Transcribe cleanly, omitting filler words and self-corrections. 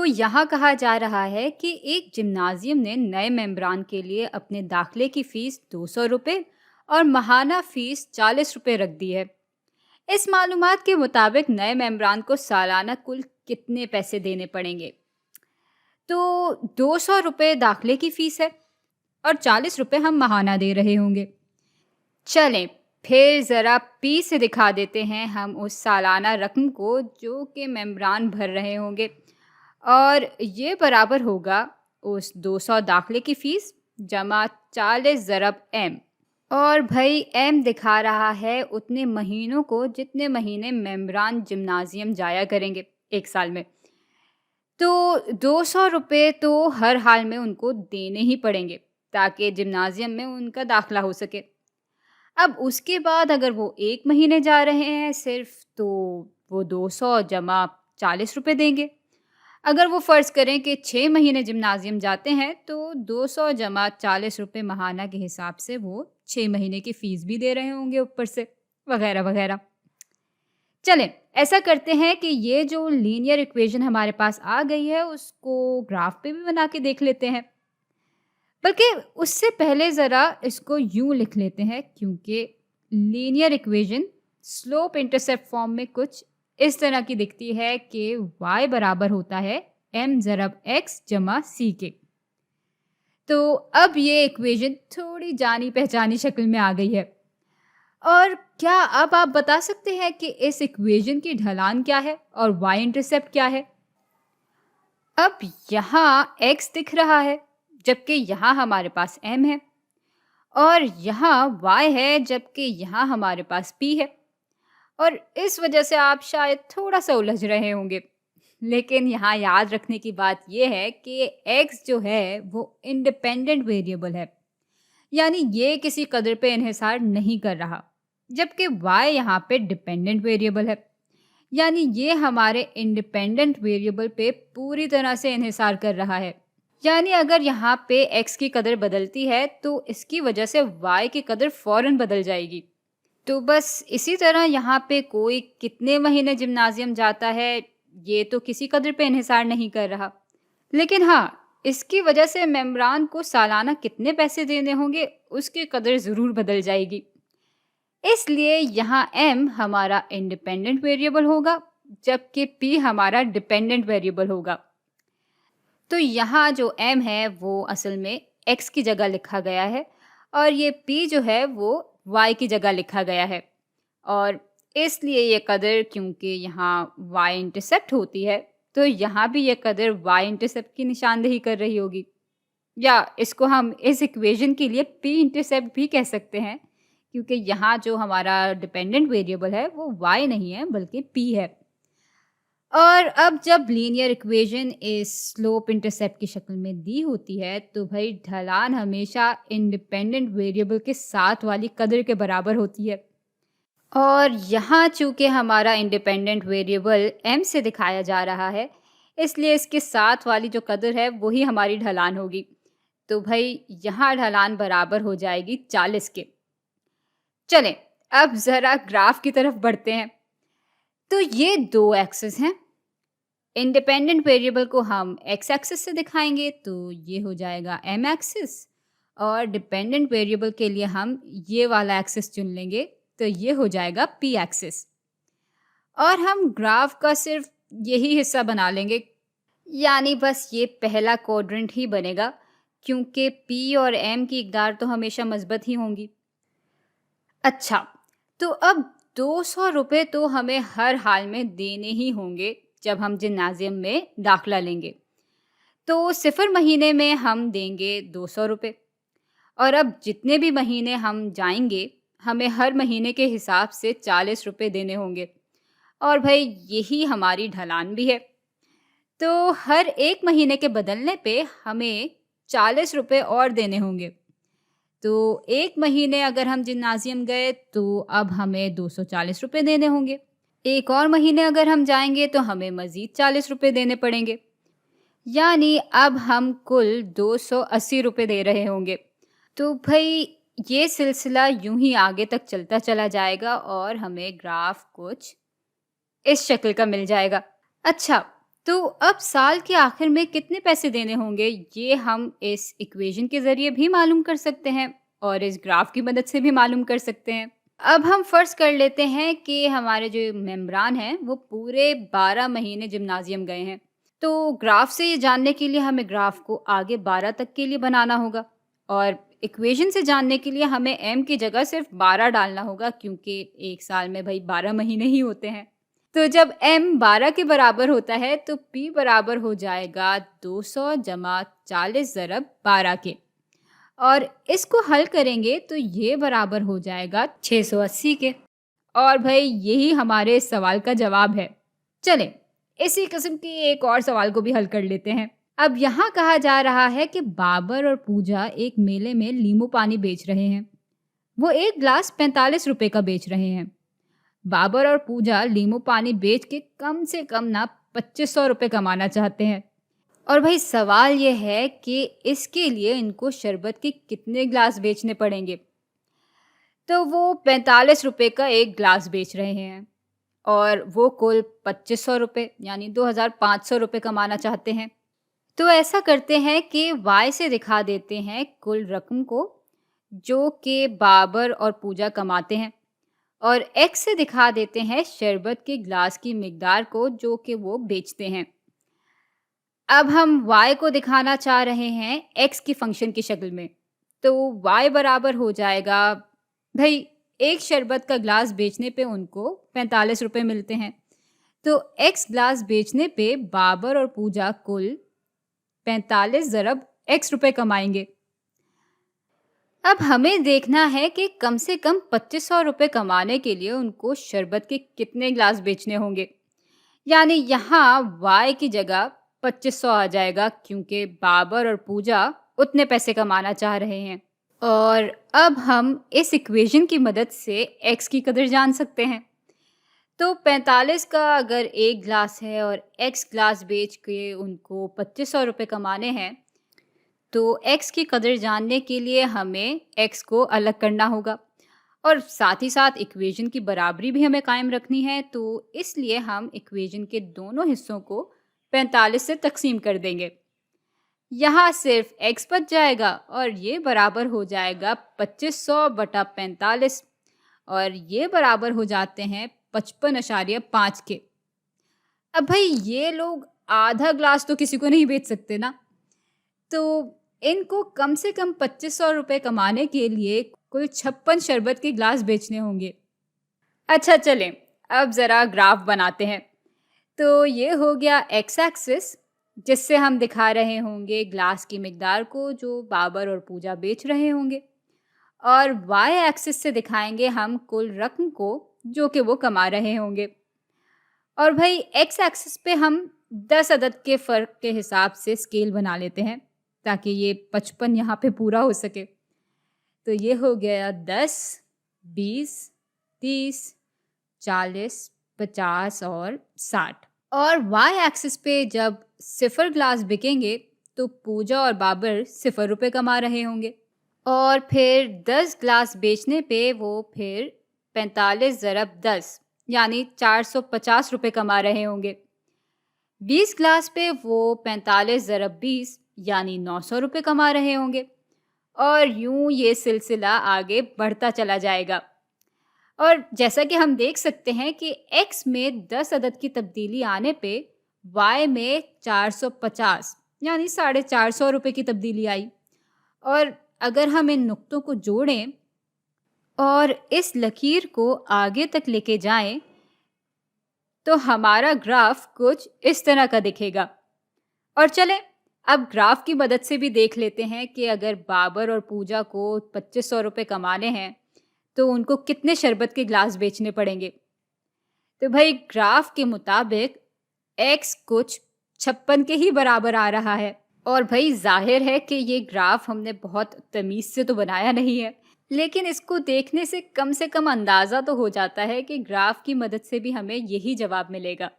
यहाँ कहा जा रहा है कि एक जिम्नाजियम ने नए मेंबरान के लिए अपने दाखिले की फीस 200 रुपये और माहाना फीस 40 रुपये रख दी है। इस मालूमात के मुताबिक नए मेंबरान को सालाना कुल कितने पैसे देने पड़ेंगे? तो 200 रुपये दाखिले की फीस है और 40 रुपये हम माहाना दे रहे होंगे। चलें, फिर ज़रा पी से दिखा देते हैं हम उस सालाना रकम को जो कि मेंबरान भर रहे होंगे, और ये बराबर होगा उस 200 दाखिले की फ़ीस जमा 40 ज़रब एम। और भाई एम दिखा रहा है उतने महीनों को जितने महीने मेंबरान जिम्नाजियम जाया करेंगे एक साल में। तो 200 रुपये तो हर हाल में उनको देने ही पड़ेंगे ताकि जिम्नाजियम में उनका दाखिला हो सके। अब उसके बाद अगर वो 1 महीने जा रहे हैं सिर्फ, तो वो 200 जमा 40 रुपये देंगे। अगर वो फ़र्ज़ करें कि 6 महीने जिम्नाजियम जाते हैं तो 200 जमा 40 रुपये माहाना के हिसाब से वो 6 महीने की फ़ीस भी दे रहे होंगे ऊपर से, वगैरह वगैरह। चलें, ऐसा करते हैं कि ये जो लीनियर इक्वेशन हमारे पास आ गई है उसको ग्राफ पे भी बना के देख लेते हैं। बल्कि उससे पहले ज़रा इसको यूँ लिख लेते हैं, क्योंकि linear equation slope intercept form में कुछ इस तरह की दिखती है कि y बराबर होता है m ज़रब x जमा c के। तो अब ये इक्वेशन थोड़ी जानी पहचानी शक्ल में आ गई है। और क्या अब आप बता सकते हैं कि इस इक्वेशन की ढलान क्या है और y इंटरसेप्ट क्या है? अब यहाँ x दिख रहा है जबकि यहाँ हमारे पास m है, और यहाँ y है जबकि यहाँ हमारे पास p है। और इस वजह से आप शायद थोड़ा सा उलझ रहे होंगे, लेकिन यहाँ याद रखने की बात यह है कि x जो है वो इंडिपेंडेंट वेरिएबल है, यानी ये किसी कदर पे इन्हिसार नहीं कर रहा, जबकि y यहाँ पे डिपेंडेंट वेरिएबल है, यानी ये हमारे इंडिपेंडेंट वेरिएबल पे पूरी तरह से इन्हिसार कर रहा है। यानी अगर यहाँ पे x की कदर बदलती है तो इसकी वजह से y की कदर फ़ौरन बदल जाएगी। तो बस इसी तरह यहाँ पे कोई कितने महीने जिम्नाजियम जाता है ये तो किसी कदर पे इन्हिसार नहीं कर रहा, लेकिन हाँ, इसकी वजह से मेम्बरान को सालाना कितने पैसे देने होंगे उसकी कदर ज़रूर बदल जाएगी। इसलिए यहाँ m हमारा इंडिपेंडेंट वेरिएबल होगा जबकि p हमारा डिपेंडेंट वेरिएबल होगा। तो यहाँ जो m है वो असल में x की जगह लिखा गया है और ये p जो है वो y की जगह लिखा गया है, और इसलिए ये कदर क्योंकि यहाँ y इंटरसेप्ट होती है तो यहाँ भी ये कदर y इंटरसेप्ट की निशानदेही कर रही होगी, या इसको हम इस इक्वेशन के लिए p इंटरसेप्ट भी कह सकते हैं, क्योंकि यहाँ जो हमारा डिपेंडेंट वेरिएबल है वो y नहीं है बल्कि p है। और अब जब लीनियर इक्वेशन इस स्लोप इंटरसेप्ट की शक्ल में दी होती है तो भाई ढलान हमेशा इंडिपेंडेंट वेरिएबल के साथ वाली कदर के बराबर होती है, और यहाँ चूँकि हमारा इंडिपेंडेंट वेरिएबल m से दिखाया जा रहा है इसलिए इसके साथ वाली जो कदर है वही हमारी ढलान होगी। तो भाई यहाँ ढलान बराबर हो जाएगी 40 के। चलें, अब ज़रा ग्राफ की तरफ बढ़ते हैं। तो ये दो एक्सिस हैं, इंडिपेंडेंट वेरिएबल को हम x एक्सिस से दिखाएंगे तो ये हो जाएगा m एक्सिस, और डिपेंडेंट वेरिएबल के लिए हम ये वाला एक्सिस चुन लेंगे तो ये हो जाएगा p एक्सिस। और हम ग्राफ का सिर्फ यही हिस्सा बना लेंगे, यानी बस ये पहला क्वाड्रेंट ही बनेगा, क्योंकि p और m की इकदार तो हमेशा मस्बत ही होंगी। अच्छा, तो अब 200 रुपये तो हमें हर हाल में देने ही होंगे जब हम जिम्नाजियम में दाखिला लेंगे, तो 0 महीने में हम देंगे 200 रुपये, और अब जितने भी महीने हम जाएंगे हमें हर महीने के हिसाब से 40 रुपये देने होंगे, और भाई यही हमारी ढलान भी है। तो हर 1 महीने के बदलने पे हमें 40 रुपये और देने होंगे। तो 1 महीने अगर हम जिम्नाजियम गए तो अब हमें 240 रुपये देने होंगे। एक और महीने अगर हम जाएंगे तो हमें मज़ीद 40 रुपये देने पड़ेंगे, यानी अब हम कुल 280 रुपये दे रहे होंगे। तो भाई ये सिलसिला यूं ही आगे तक चलता चला जाएगा और हमें ग्राफ कुछ इस शक्ल का मिल जाएगा। अच्छा, तो अब साल के आखिर में कितने पैसे देने होंगे, ये हम इस इक्वेशन के ज़रिए भी मालूम कर सकते हैं और इस ग्राफ की मदद से भी मालूम कर सकते हैं। अब हम फ़र्ज़ कर लेते हैं कि हमारे जो मेंबरान हैं, वो पूरे 12 महीने जिम्नाज़ियम गए हैं। तो ग्राफ से ये जानने के लिए हमें ग्राफ को आगे 12 तक के लिए बनाना होगा और इक्वेशन से जानने के लिए हमें m की जगह सिर्फ़ 12 डालना होगा, क्योंकि 1 साल में भई 12 महीने ही होते हैं। तो जब m 12 के बराबर होता है तो p बराबर हो जाएगा 200 जमा 40 ज़रब 12 के, और इसको हल करेंगे तो ये बराबर हो जाएगा 680 के। और भाई यही हमारे इस सवाल का जवाब है। चलें, इसी किस्म के एक और सवाल को भी हल कर लेते हैं। अब यहाँ कहा जा रहा है कि बाबर और पूजा एक मेले में नींबू पानी बेच रहे हैं। वो एक ग्लास 45 रुपए का बेच रहे हैं। बाबर और पूजा नींबू पानी बेच के कम से कम ना 2500 रुपए कमाना चाहते हैं। और भाई सवाल ये है कि इसके लिए इनको शरबत के कितने ग्लास बेचने पड़ेंगे। तो वो 45 रुपए का एक ग्लास बेच रहे हैं और वो कुल 2500 रुपए यानी 2500 रुपए कमाना चाहते हैं। तो ऐसा करते हैं कि y से दिखा देते हैं कुल रकम को जो कि बाबर और पूजा कमाते हैं, और x से दिखा देते हैं शरबत के ग्लास की मिकदार को जो कि वो बेचते हैं। अब हम y को दिखाना चाह रहे हैं x की फंक्शन की शक्ल में। तो y बराबर हो जाएगा, भाई एक शरबत का ग्लास बेचने पे उनको 45 रुपए मिलते हैं, तो x ग्लास बेचने पे बाबर और पूजा कुल 45 ज़रब x रुपए कमाएंगे। अब हमें देखना है कि कम से कम 2500 रुपए कमाने के लिए उनको शरबत के कितने ग्लास बेचने होंगे। यानी यहाँ y की जगह 2500 आ जाएगा, क्योंकि बाबर और पूजा उतने पैसे कमाना चाह रहे हैं। और अब हम इस इक्वेशन की मदद से x की कदर जान सकते हैं। तो 45 का अगर एक ग्लास है और x ग्लास बेच के उनको 2500 रुपए कमाने हैं, तो x की कदर जानने के लिए हमें x को अलग करना होगा और साथ ही साथ इक्वेशन की बराबरी भी हमें कायम रखनी है। तो इसलिए हम इक्वेशन के दोनों हिस्सों को 45 से तकसीम कर देंगे। यहाँ सिर्फ x बच जाएगा और ये बराबर हो जाएगा 2500 बटा 45, और ये बराबर हो जाते हैं 55.5 के। अब भाई ये लोग आधा ग्लास तो किसी को नहीं बेच सकते ना, तो इनको कम से कम 2500 रुपए कमाने के लिए कुल 56 शरबत के ग्लास बेचने होंगे। अच्छा चलें, अब ज़रा ग्राफ बनाते हैं। तो ये हो गया एक्स एक्सिस, जिससे हम दिखा रहे होंगे ग्लास की मिकदार को जो बाबर और पूजा बेच रहे होंगे, और वाई एक्सिस से दिखाएंगे हम कुल रकम को जो कि वो कमा रहे होंगे। और भाई एक्स एक्सिस पे हम 10 अदद के फ़र्क के हिसाब से स्केल बना लेते हैं ताकि ये 55 यहाँ पे पूरा हो सके। तो ये हो गया 10, 20, 30, 40, 50 और 60। और वाई एक्सिस पे जब 0 ग्लास बिकेंगे तो पूजा और बाबर 0 रुपए कमा रहे होंगे, और फिर 10 ग्लास बेचने पे वो फिर 45 ज़रब 10 यानी 450 रुपए कमा रहे होंगे। 20 ग्लास पे वो 45 ज़रब 20 यानी 900 रुपए कमा रहे होंगे, और यूं ये सिलसिला आगे बढ़ता चला जाएगा। और जैसा कि हम देख सकते हैं कि x में 10 अदद की तब्दीली आने पे y में 450 यानी 450 रुपए की तब्दीली आई। और अगर हम इन नुक्तों को जोड़ें और इस लकीर को आगे तक लेके जाएं, तो हमारा ग्राफ कुछ इस तरह का दिखेगा। और चलें अब ग्राफ की मदद से भी देख लेते हैं कि अगर बाबर और पूजा को 2500 रुपए कमाने हैं तो उनको कितने शरबत के ग्लास बेचने पड़ेंगे। तो भाई ग्राफ के मुताबिक x कुछ 56 के ही बराबर आ रहा है। और भाई जाहिर है कि ये ग्राफ हमने बहुत तमीज़ से तो बनाया नहीं है, लेकिन इसको देखने से कम अंदाज़ा तो हो जाता है कि ग्राफ की मदद से भी हमें यही जवाब मिलेगा।